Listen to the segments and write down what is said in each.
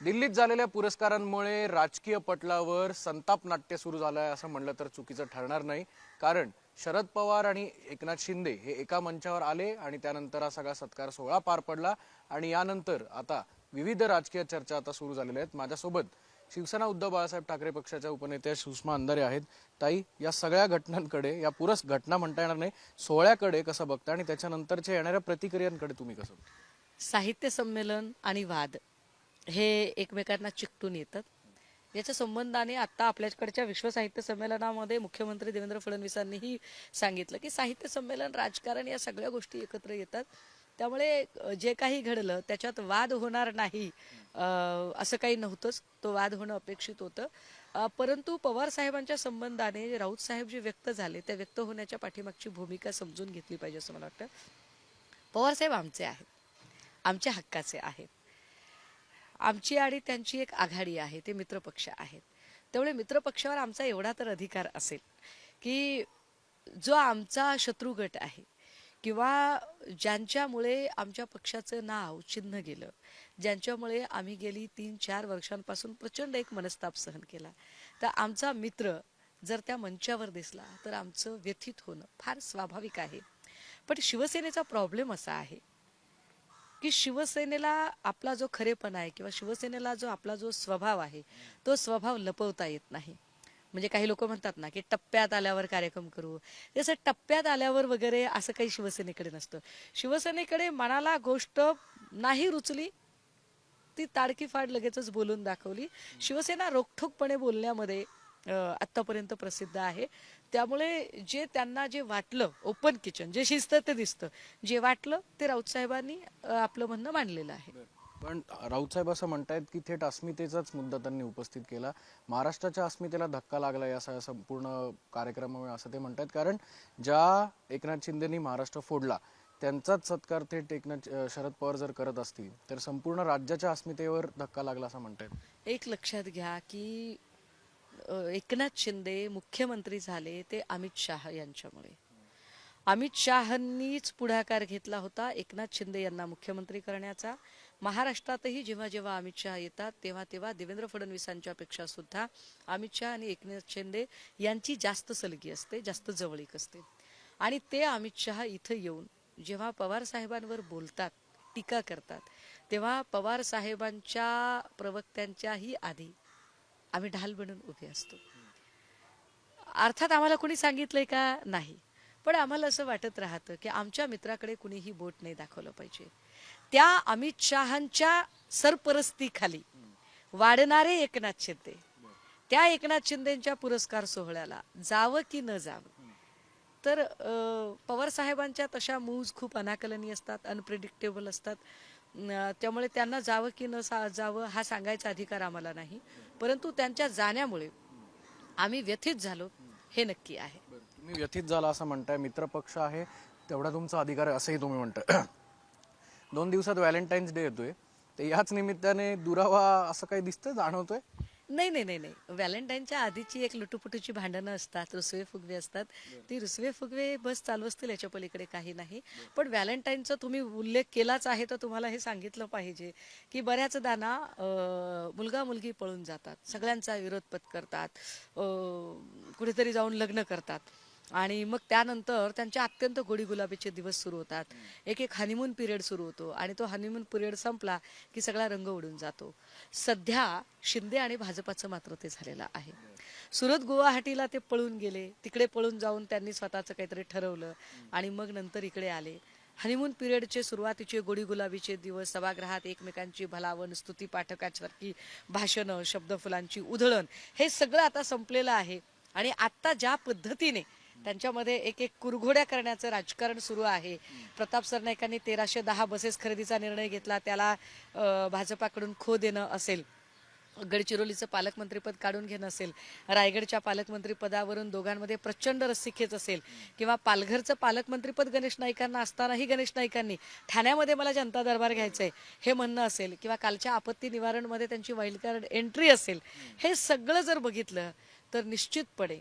दिल्लीत झालेल्या पुरस्कारांमुळे राजकीय पटलावर संताप नाट्य सुरू झालं आहे असं म्हणलं तर चुकीचं ठरणार नाही. कारण शरद पवार आणि एकनाथ शिंदे हे एका मंचावर आले आणि त्यानंतर हा सगळा सत्कार सोहळा पार पडला आणि यानंतर आता विविध राजकीय चर्चा आता सुरू झालेल्या आहेत. माझ्यासोबत शिवसेना उद्धव बाळासाहेब ठाकरे पक्षाच्या उपनेत्या सुषमा अंधारे आहेत. ताई, या सगळ्या घटनांकडे, या घटना म्हणता येणार नाही, सोहळ्याकडे कसं बघता आणि त्याच्यानंतरच्या येणाऱ्या प्रतिक्रियांकडे तुम्ही कसं बघता? साहित्य संमेलन आणि वाद हे एकमेकांना चिकटून येतात. याच्या संबंधाने आता आपल्याकडच्या विश्व साहित्य संमेलनामध्ये मुख्यमंत्री देवेंद्र फडणवीसांनीही सांगितलं की साहित्य संमेलन, राजकारण या सगळ्या गोष्टी एकत्र येतात. त्यामुळे जे काही घडलं त्याच्यात वाद होणार नाही असं काही नव्हतंच. तो वाद होणं अपेक्षित होतं. परंतु पवार साहेबांच्या संबंधाने राऊत साहेब जे व्यक्त झाले त्या व्यक्त होण्याच्या पाठीमागची भूमिका समजून घेतली पाहिजे असं मला वाटतं. पवार साहेब आमचे आहेत, आमच्या हक्काचे आहेत. आमची आणि त्यांची एक आघाडी आहे, ते मित्रपक्ष आहेत. त्यामुळे मित्रपक्षावर आमचा एवढा तर अधिकार असेल की जो आमचा शत्रू गट आहे किंवा ज्यांच्यामुळे आमच्या पक्षाचं नाव चिन्ह गेलं, ज्यांच्यामुळे आम्ही गेली 3-4 वर्षांपासून प्रचंड एक मनस्ताप सहन केला, तर आमचा मित्र जर त्या मंचावर दिसला तर आमचं व्यथित होणं फार स्वाभाविक आहे. पण शिवसेनेचा प्रॉब्लेम असा आहे की शिवसेनेला आपला जो खरेपणा आहे किंवा शिवसेनेला जो आपला जो स्वभाव आहे तो स्वभाव लपवता येत नाही. म्हणजे काही लोक म्हणतात ना की टप्प्यात आल्यावर कार्यक्रम करू, तसं टप्प्यात आल्यावर वगैरे असं काही शिवसेनेकडे नसतं. शिवसेनेकडे मनाला गोष्ट नाही रुचली ती ताडकीफाड लगेचच बोलून दाखवली. शिवसेना रोखठोकपणे बोलण्यामध्ये आत्तापर्यंत प्रसिद्ध आहे. त्यामुळे जे त्यांना जे वाटलं, ओपन किचन जे शिस्त ते दिसतं, जे वाटलं ते राऊत साहेबांनी आपलं म्हणणं मांडलेलं आहे. पण राऊत साहेब असं म्हणतायत की थेट अस्मितेचाच मुद्दा त्यांनी उपस्थित केला. महाराष्ट्राच्या अस्मितेला धक्का लागला या संपूर्ण कार्यक्रमामुळे असं ते म्हणतायत. कारण ज्या एकनाथ शिंदेनी महाराष्ट्र फोडला त्यांचाच सत्कार थेट शरद पवार जर करत असतील तर संपूर्ण राज्याच्या अस्मितेवर धक्का लागला असं म्हणतायत. एक लक्षात घ्या की एकनाथ शिंदे मुख्यमंत्री झाले ते अमित शाह यांच्यामुळे. अमित शहांनीच पुढाकार घेतला होता एकनाथ शिंदे यांना मुख्यमंत्री करण्याचा. महाराष्ट्रातही जेव्हा जेव्हा अमित शहा येतात तेव्हा तेव्हा देवेंद्र फडणवीसांच्या पेक्षा सुद्धा अमित शहा आणि एकनाथ शिंदे यांची जास्त सलगी असते, जास्त जवळीक असते. आणि ते अमित शहा इथं येऊन जेव्हा पवार साहेबांवर बोलतात, टीका करतात, तेव्हा पवार साहेबांच्या प्रवक्त्यांच्याही आधी आम्ही ढाल बनून उभे असतो. अर्थात आम्हाला कोणी सांगितलंय का? नाही. पण आम्हाला असं वाटत राहतं की आमच्या मित्राकडे कुणीही बोट नाही दाखवलं पाहिजे. त्या अमित शहांच्या सरपरस्तीखाली वाढणारे एकनाथ शिंदे, त्या एकनाथ शिंदेच्या पुरस्कार सोहळ्याला जावं की न जावं, तर पवार साहेबांच्या तशा मूव्ज खूप अनाकलनीय असतात, अनप्रिडिक्टेबल असतात. त्यामुळे त्यांना जावं की न जावं हा सांगायचा अधिकार आम्हाला नाही. परंतु त्यांच्या जाण्यामुळे आम्ही व्यथित झालो हे नक्की आहे. तुम्ही व्यथित झाला असं म्हणताय, मित्रपक्ष आहे तेवढा तुमचा अधिकार आहे असंही तुम्ही म्हणताय. 2 दिवसात व्हॅलेंटाईन्स डे येतोय, तर याच निमित्ताने दुरावा असं काही दिसतंय, जाणवतोय? नाही नाही नाही नाही, व्हॅलेंटाईनच्या आधीची एक लुटुपुटूची भांडणं असतात, रुसवे फुगवे असतात. ती रुसवे फुगवे बस चालू असतील, याच्या पलीकडे काही नाही. पण व्हॅलेंटाईनचा तुम्ही उल्लेख केलाच आहे तर तुम्हाला हे सांगितलं पाहिजे की बऱ्याचदा ना मुलगा मुलगी पळून जातात, सगळ्यांचा विरोध पत्करतात, कुठेतरी जाऊन लग्न करतात आणि मग त्यानंतर त्यांच्या अत्यंत गोडी गुलाबीचे दिवस सुरू होतात. एक एक हनीमून पिरियड सुरू होतो आणि तो हनीमून पिरियड संपला की सगळा रंग उडून जातो. सध्या शिंदे आणि भाजपाचं मात्र ते झालेलं आहे. सुरत गुवाहाटीला ते पळून गेले, तिकडे पळून जाऊन त्यांनी स्वतःचं काहीतरी ठरवलं आणि मग नंतर इकडे आले. हनीमून पिरियडचे सुरुवातीचे गोडी गुलाबीचे दिवस, सभागृहात एकमेकांची भलावण, स्तुती पाठकासारखी भाषणं, शब्दफुलांची उधळण, हे सगळं आता संपलेलं आहे. आणि आता ज्या पद्धतीने त्यांच्यामध्ये एक एक कुरघोड्या करण्याचं राजकारण सुरू आहे. प्रताप सरनाईकांनी 1310 बसेस खरेदीचा निर्णय घेतला, त्याला भाजपाकडून खो देणं असेल, गडचिरोलीचं पालकमंत्रीपद काढून घेणं असेल, रायगडच्या पालकमंत्रीपदावरून दोघांमध्ये प्रचंड रस्सीखेच असेल, किंवा पालघरचं पालकमंत्रीपद गणेश नाईकांना असतानाही गणेश नाईकांनी ठाण्यामध्ये मला जनता दरबार घ्यायचं आहे हे म्हणणं असेल, किंवा कालच्या आपत्ती निवारणमध्ये त्यांची वाईल्ड कार्ड एंट्री असेल, हे सगळं जर बघितलं तर निश्चितपणे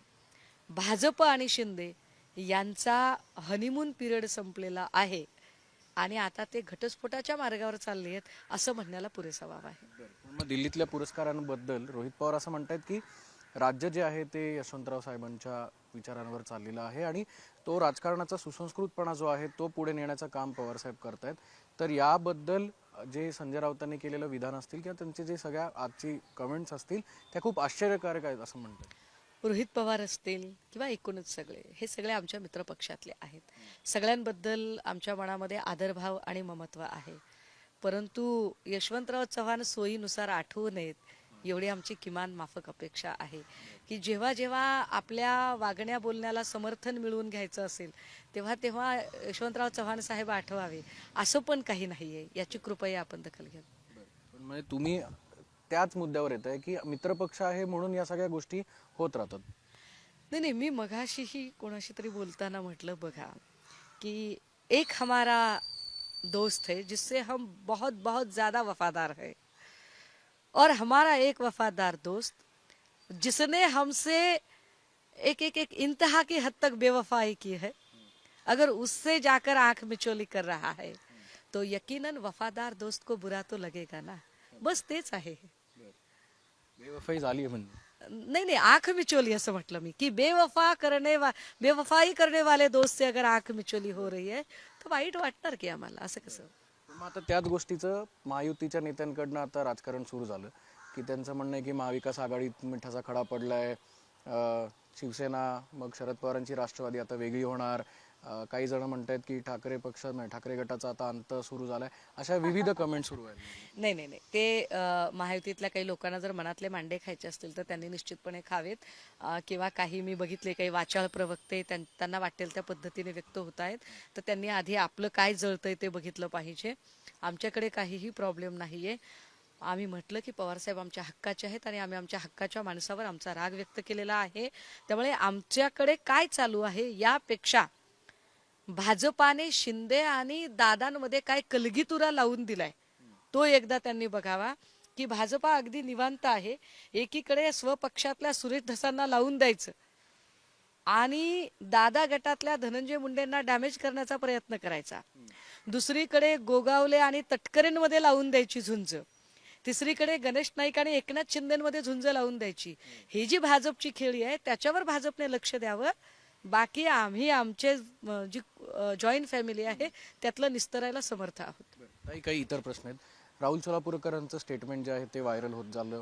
भाजप आणि शिंदे यांचा हनीमून पिरियड संपलेला आहे आणि आता ते घटस्फोटाच्या मार्गावर चालले आहेत असं म्हणण्याला पुरेसा वाव आहे. मग दिल्लीतल्या पुरस्कारांबद्दल रोहित पवार असं म्हणतात की राज्य जे आहे ते यशवंतराव साहेबांच्या विचारांवर चाललेलं आहे आणि तो राजकारणाचा सुसंस्कृतपणा जो आहे तो पुढे नेण्याचं काम पवार साहेब करतायत. तर याबद्दल जे संजय राऊतांनी केलेलं विधान असतील किंवा त्यांचे जे सगळ्या आजची कमेंट्स असतील त्या खूप आश्चर्यकारक आहेत असं म्हणतात. रोहित पवार असतील किंवा एकूणच सगळे हे सगळे आमच्या मित्रपक्षातले आहेत. सगळ्यांबद्दल आमच्या मनामध्ये आदरभाव आणि ममत्व आहे. परंतु यशवंतराव चव्हाण सोयीनुसार आठवू नयेत एवढी आमची किमान माफक अपेक्षा आहे की जेव्हा जेव्हा आपल्या वागण्या बोलण्याला समर्थन मिळवून घ्यायचं असेल तेव्हा तेव्हा यशवंतराव चव्हाण साहेब आठवावे असं पण काही नाहीये. याची कृपया आपण दखल घ्या. पण म्हणजे तुम्ही त्याच मुद्द्यावर येत आहे की मित्रपक्ष आहे म्हणून या सगळ्या गोष्टी होत राहतात. नहीं नहीं, मी मगाशीही कोणाशी तरी बोलताना म्हटलं बघा कि एक हमारा दोस्त है जिससे हम बहुत बहुत ज्यादा वफादार है और हमारा एक वफादार दोस्त जिसने हमसे एक एक एक इंतहा की हद तक बेवफाई की है, अगर उससे जाकर आंख मिचोली कर रहा है तो यकीनन वफादार दोस्त को बुरा तो लगेगा ना. बस तेच आहे. बेवफाई झाली आहे म्हणजे नहीं नहीं, आंख मिचोली असं म्हटलं मी की बेवफाई करने वाले दोस्त से अगर आंख मिचोली हो रही है तर वाईट वाटणार की आम्हाला. असं कसं. मग आता त्याच गोष्टीचं महायुतीच्या नेत्यांकडनं आता राजकारण सुरू झालं की त्यांचं म्हणणं आहे की महाविकास आघाडीत मिठाचा खडा पडलाय. शिवसेना मग शरद पवारांची राष्ट्रवादी आता वेगळी होणार. काही जण म्हणतात की ठाकरे पक्ष ठाकरे गटाचा आता अंत सुरू झालाय. अशा विविध कमेंट सुरू आहेत. नाही नाही नाही, ते महायुतीतल्या काही लोकांना जर मनातले मांडे खायचे असतील तर त्यांनी निश्चितपणे खावेत. किंवा काही मी बघितले काही वाचाळ प्रवक्ते त्यांना वाटेल त्या पद्धतीने व्यक्त होत आहेत तर त्यांनी आधी आपलं काय जळतंय ते बघितलं पाहिजे. आमच्याकडे काहीही प्रॉब्लेम नाहीये. आम्ही म्हटलं की पवारसाहेब आमच्या हक्काचे आहेत आणि आम्ही आमच्या हक्काच्या माणसावर आमचा राग व्यक्त केलेला आहे. त्यामुळे आमच्याकडे काय चालू आहे यापेक्षा भाजपाने शिंदे आणि दादांमध्ये काय कलगीतुरा लावून दिलाय तो एकदा त्यांनी बघावा की भाजपा अगदी निवांत आहे. एकीकडे स्वपक्षातल्या सुरेश धसांना लावून द्यायचं आणि दादा गटातल्या धनंजय मुंडेंना डॅमेज करण्याचा प्रयत्न करायचा. दुसरीकडे गोगावले आणि तटकरेंमध्ये लावून द्यायची झुंज. तिसरीकडे गणेश नाईक आणि एकनाथ शिंदेमध्ये झुंज लावून द्यायची. ही जी भाजपची खेळी आहे त्याच्यावर भाजपने लक्ष द्यावं. बाकी आम्ही आमचे जी जॉईंट फॅमिली आहे त्यातलं निस्तरायला समर्थ आहोत. काही इतर प्रश्न आहेत. राहुल सोलापूरकरांचं स्टेटमेंट जे आहे ते व्हायरल होत झालं.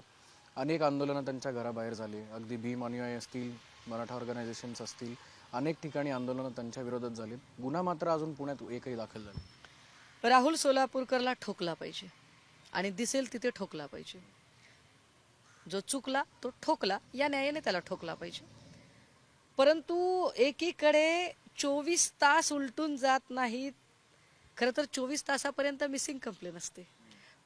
अनेक आंदोलनं त्यांच्या घराबाहेर झाली. अगदी भीम अनुयायी असतील, मराठा ऑर्गनायझेशन्स असतील, अनेक ठिकाणी आंदोलनं त्यांच्या विरोधात झाली. गुन्हा मात्र अजून पुण्यात एकही दाखल झाला. राहुल सोलापूरकरला ठोकला पाहिजे आणि दिसेल तिथे ठोकला पाहिजे. जो चुकला तो ठोकला, या न्यायाने त्याला ठोकला पाहिजे. परंतु एकीकडे 24 तास उलटून जात नाहीत. खरं तर 24 तासापर्यंत मिसिंग कंप्लेन असते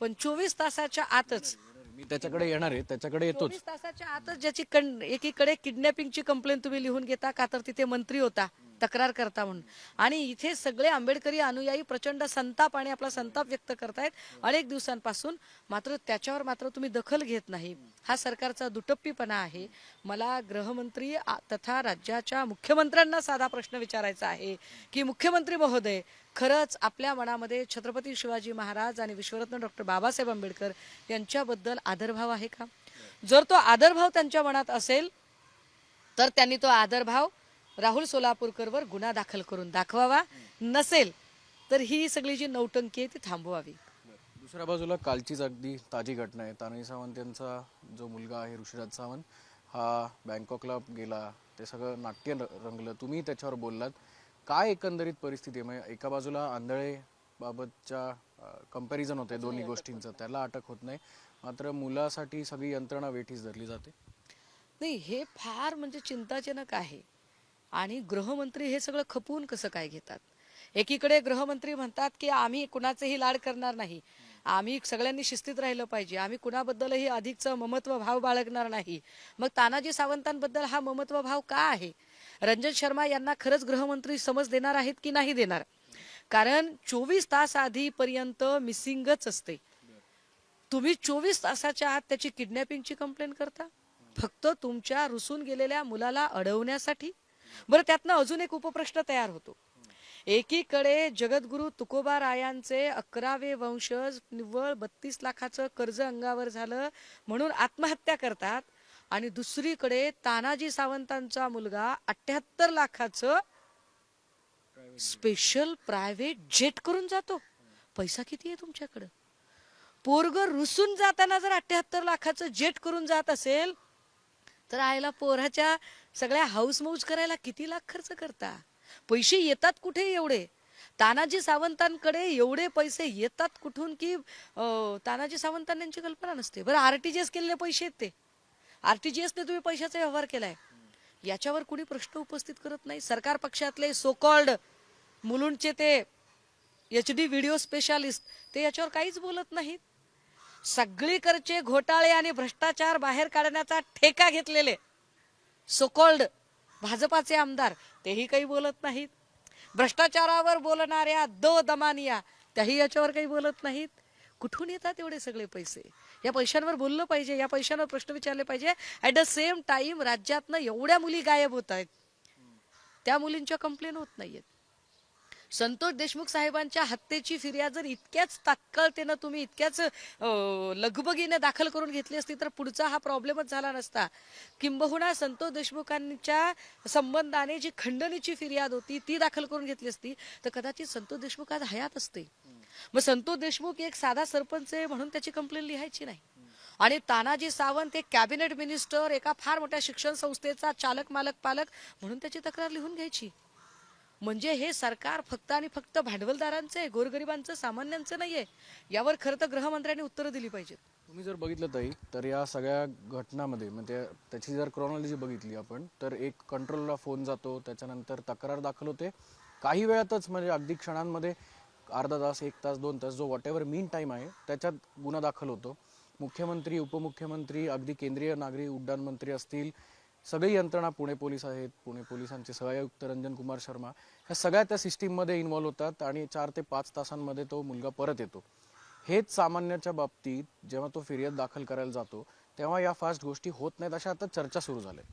पण 24 तासाच्या आतच मी त्याच्याकडे येणार आहे, त्याच्याकडे येतोच. 24 तासाच्या आतच ज्याची एकीकडे किडनॅपिंगची कंप्लेंट तुम्ही लिहून घेता का तर तिथे मंत्री होता तक्रार करता म्हणून आणि इथे सगळे आंबेडकरी अनुयायी प्रचंड संताप आणि आपला संताप व्यक्त करतायत अनेक दिवसांपासून. मात्र त्याच्यावर मात्र तुम्ही दखल घेत नाही. हा सरकारचा दुटप्पीपणा आहे. मला गृहमंत्री तथा राज्याच्या मुख्यमंत्र्यांना साधा प्रश्न विचारायचा आहे की मुख्यमंत्री महोदय, खरंच आपल्या मनामध्ये छत्रपती शिवाजी महाराज आणि विश्वरत्न डॉक्टर बाबासाहेब आंबेडकर यांच्याबद्दल आदरभाव आहे का? जर तो आदरभाव त्यांच्या मनात असेल तर त्यांनी तो आदरभाव राहुल सोलापूरकरवर गुन्हा दाखल करून दाखवावा. नसेल तर ही सगळी जी नौटंकी आहे ती थांबवावी. दुसऱ्या बाजूला कालचीच अगदी ताजी घटना आहे. तानाजी सावंत यांचा जो मुलगा आहे ऋषीराज सावंत हा बँकॉकला गेला. ते सगळं नाट्य रंगलं. तुम्ही त्याच्यावर बोललात. काय एकंदरीत परिस्थिती आहे? म्हणजे एका बाजूला आंधळे बाबतच्या कंपॅरिझन होते दोन्ही गोष्टींचं, त्याला अटक होत नाही, मात्र मुलासाठी सगळी यंत्रणा वेठीस धरली जाते. नाही, हे फार म्हणजे चिंताजनक आहे. आणि गृहमंत्री हे सगळं खपवून कसं काय घेतात? एकीकडे गृहमंत्री म्हणतात की आम्ही कुणाचेही लाड करणार नाही, आम्ही सगळ्यांनी शिस्तीत राहिलं पाहिजे, आम्ही कुणाबद्दलही अधिकचं ममत्व भाव बाळगणार नाही. मग तानाजी सावंतांबद्दल हा ममत्व भाव का आहे? रंजन शर्मा यांना खरंच गृहमंत्री समज देणार आहेत की नाही देणार? कारण 24 तास आधीपर्यंत मिसिंगच असते. तुम्ही 24 तासाच्या आत त्याची किडनॅपिंगची कंप्लेंट करता फक्त तुमच्या रुसून गेलेल्या मुलाला अडवण्यासाठी. बरं, त्यातनं अजून एक उपप्रश्न तयार होतो. एकीकडे जगद्गुरू तुकोबा रायांचे 11वे वंशज निव्वळ 32 लाखाचं कर्ज अंगावर झालं म्हणून आत्महत्या करतात, आणि दुसरीकडे तानाजी सावंतांचा मुलगा 78 लाखाचं स्पेशल प्रायव्हेट जेट करून जातो. पैसा किती आहे तुमच्याकडं? पोरग रुसून जाताना जर 78 लाखाचं जेट करून जात असेल तर आईला पोराच्या सगळ्या हाऊस मौज करायला किती लाख खर्च करता? पैसे येतात कुठे एवढे? तानाजी सावंतांकडे एवढे पैसे येतात कुठून की तानाजी सावंतांना यांची कल्पना नसते. बरं, आरटीजीएस केलेले पैसे आहेत ते, आरटीजीएसने तुम्ही पैशाचा व्यवहार केलाय, याच्यावर कुणी प्रश्न उपस्थित करत नाही. सरकार पक्षातले सो कॉल्ड मुलुंडचे ते HD व्हिडिओ स्पेशालिस्ट ते याच्यावर काहीच बोलत नाहीत. सगळीकडचे घोटाळे आणि भ्रष्टाचार बाहेर काढण्याचा ठेका घेतलेले सो कॉल्ड भाजपाचे आमदार तेही काही बोलत नाहीत. भ्रष्टाचारावर बोलणाऱ्या दो दमानिया त्याही याच्यावर काही बोलत नाहीत. कुठून येतात एवढे सगळे पैसे? या पैशांवर बोललं पाहिजे, या पैशांवर प्रश्न विचारले पाहिजे. ऍट द सेम टाइम राज्यातनं एवढ्या मुली गायब होत आहेत, त्या मुलींच्या कंप्लेन होत नाहीयेत. संतोष देशमुख साहेबांच्या हत्येची फिर्याद जर इतक्याच तात्काळतेनं तुम्ही इतक्याच लगबगीने दाखल करून घेतली असती तर पुढचा हा प्रॉब्लेमच झाला नसता. किंबहुना संतोष देशमुखांच्या संबंधाने जी खंडणीची फिर्याद होती ती दाखल करून घेतली असती तर कदाचित संतोष देशमुख आज हयात असते. मग संतोष देशमुख एक साधा सरपंच आहे म्हणून त्याची कंप्लेंट लिहायची नाही, आणि तानाजी सावंत एक कॅबिनेट मिनिस्टर, एका फार मोठ्या शिक्षण संस्थेचा चालक मालक पालक म्हणून त्याची तक्रार लिहून घ्यायची. म्हणजे हे सरकार फक्त आणि फक्त भांडवलदारांचं आहे, गोरगरिबांचं सामान्यांचं नाहीये. यावर खरं तर गृहमंत्र्यांनी उत्तरं दिली पाहिजेत. तुम्ही जर बघितलं ताई तर या सगळ्या घटनामध्ये म्हणजे त्याची जर क्रॉनॉलॉजी बघितली आपण तर एक कंट्रोलला फोन जातो, त्याच्यानंतर तक्रार दाखल होते, काही वेळातच म्हणजे अगदी क्षणांमध्ये अर्धा तास 1 तास 2 तास जो वॉट एव्हर मीन टाईम आहे त्याच्यात गुन्हा दाखल होतो. मुख्यमंत्री, उपमुख्यमंत्री, अगदी केंद्रीय नागरी उड्डाण मंत्री असतील, सगळी यंत्रणा, पुणे पोलीस आहेत, पुणे पोलिसांचे सहआयुक्त रंजन कुमार शर्मा, ह्या सगळ्या त्या सिस्टीममध्ये इन्व्हॉल्व्ह होतात आणि 4 ते 5 तासांमध्ये तो मुलगा परत येतो. हेच सामान्याच्या बाबतीत जेव्हा तो फिर्याद दाखल करायला जातो तेव्हा या फास्ट गोष्टी होत नाहीत, अशा आता चर्चा सुरू झाल्या.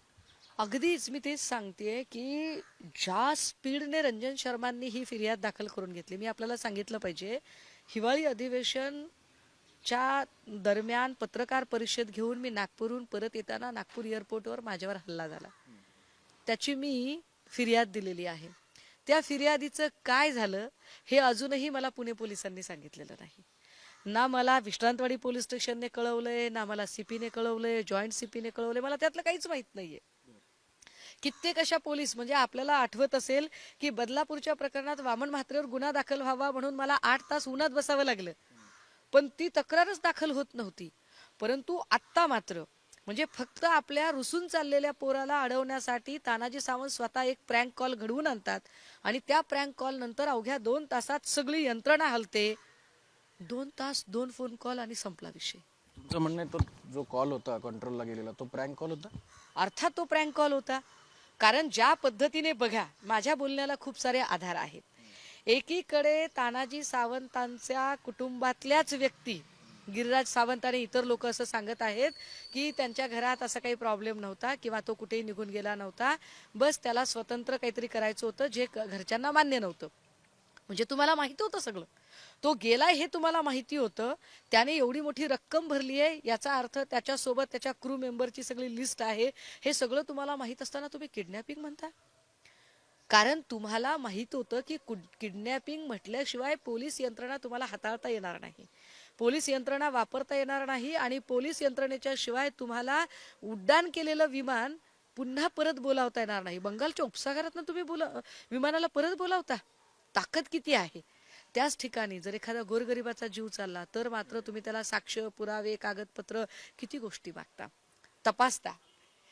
अगदीच मी तेच सांगतेय की ज्या स्पीडने रंजन शर्मांनी ही फिर्याद दाखल करून घेतली, मी आपल्याला सांगितलं पाहिजे, हिवाळी अधिवेशनच्या दरम्यान पत्रकार परिषद घेऊन मी नागपूरहून परत येताना नागपूर एअरपोर्टवर माझ्यावर हल्ला झाला, त्याची मी फिर्याद दिलेली आहे. त्या फिर्यादीचं काय झालं हे अजूनही मला पुणे पोलिसांनी सांगितलेलं नाही. ना मला विश्रांतवाडी पोलीस स्टेशनने कळवलंय, ना मला सीपीने कळवलंय, जॉईंट सीपीने कळवलंय, मला त्यातलं काहीच माहित नाहीये. कित्येक अशा पोलीस, म्हणजे आपल्याला आठवत असेल की बदलापूरच्या प्रकरणात वामन म्हात्रेवर गुन्हा दाखल व्हावा म्हणून मला 8 तास उन्हात बसावं लागलं, पण ती तक्रारच दाखल होत नव्हती. परंतु आत्ता मात्र म्हणजे फक्त आपल्या रुसून चाललेल्या पोराला अडवण्यासाठी तानाजी सावंत स्वतः एक प्रँक कॉल घडवून आणतात आणि त्या प्रँक कॉल नंतर अवघ्या 2 तासात सगळी यंत्रणा हलते. 2 तास 2 फोन कॉल आणि संपला विषय. तुमचं म्हणणं आहे तो जो कॉल होता कंट्रोलला गेलेला तो प्रँक कॉल होता? अर्थात तो प्रँक कॉल होता. कारण ज्या पद्धतीने, बघा, माझ्या बोलण्याला खूप सारे आधार आहेत. एकीकडे तानाजी सावंतांच्या कुटुंबातल्याच व्यक्ती, गिरिराज सावंत आणि इतर लोक असं सांगत आहेत की त्यांच्या घरात असा काही प्रॉब्लेम नव्हता किंवा तो कुठेही निघून गेला नव्हता, बस त्याला स्वतंत्र काहीतरी करायचं होतं जे घरच्यांना मान्य नव्हतं. म्हणजे तुम्हाला माहिती होतं सगळं, तो गेलाय हे तुम्हाला माहिती होतं, त्याने एवढी मोठी रक्कम भरली आहे याचा अर्थ त्याच्यासोबत त्याच्या क्रू मेंबरची सगळी लिस्ट आहे, हे सगळं तुम्हाला माहित असताना तुम्ही किडनॅपिंग म्हणता. कारण तुम्हाला माहित होतं की किडनॅपिंग म्हटल्याशिवाय पोलीस यंत्रणा तुम्हाला हाताळता येणार नाही, पोलीस यंत्रणा वापरता येणार नाही, आणि पोलीस यंत्रणेच्या शिवाय तुम्हाला उड्डाण केलेलं विमान पुन्हा परत बोलावता येणार नाही. बंगालच्या उपसागरातनं तुम्ही विमानाला परत बोलावता, ताकद किती आहे. त्याच ठिकाणी जर एखादा गोरगरिबाचा जीव चालला तर मात्र तुम्ही त्याला साक्ष, पुरावे, कागदपत्र, किती गोष्टी मागता, तपासता.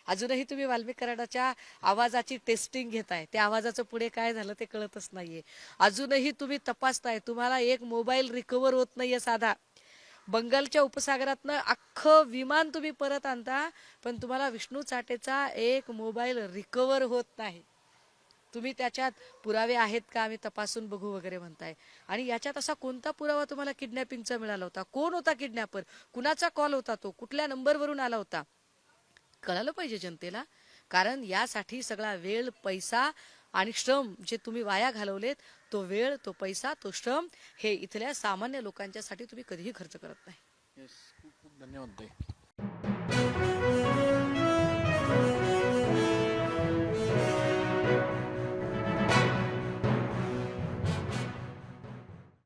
अजूनही तुम्ही वाल्मिक कराडाच्या आवाजाची टेस्टिंग घेताय, त्या आवाजाचं पुढे काय झालं ते कळतच नाहीये. अजूनही तुम्ही तपासताय, तुम्हाला एक मोबाईल रिकव्हर होत नाहीये साधा. बंगालच्या उपसागरातनं अख्खं विमान तुम्ही परत आणता पण तुम्हाला विष्णू चाटेचा एक मोबाईल रिकव्हर होत नाही. तुम्ही त्याच्यात पुरावे आहेत का आम्ही तपासून बघू वगैरे म्हणताय, आणि याच्यात असा कोणता पुरावा तुम्हाला किडनॅपिंगचा मिळाला होता? कोण होता किडनॅपर? कुणाचा कॉल होता तो? कुठल्या नंबरवरून आला होता? कळालं पाहिजे जनतेला. कारण यासाठी सगळा वेळ, पैसा आणि श्रम जे तुम्ही वाया घालवलेत तो वेळ, तो पैसा, तो श्रम हे इथल्या सामान्य लोकांच्यासाठी तुम्ही कधीही खर्च करत नाही. खूप खूप धन्यवाद ताई.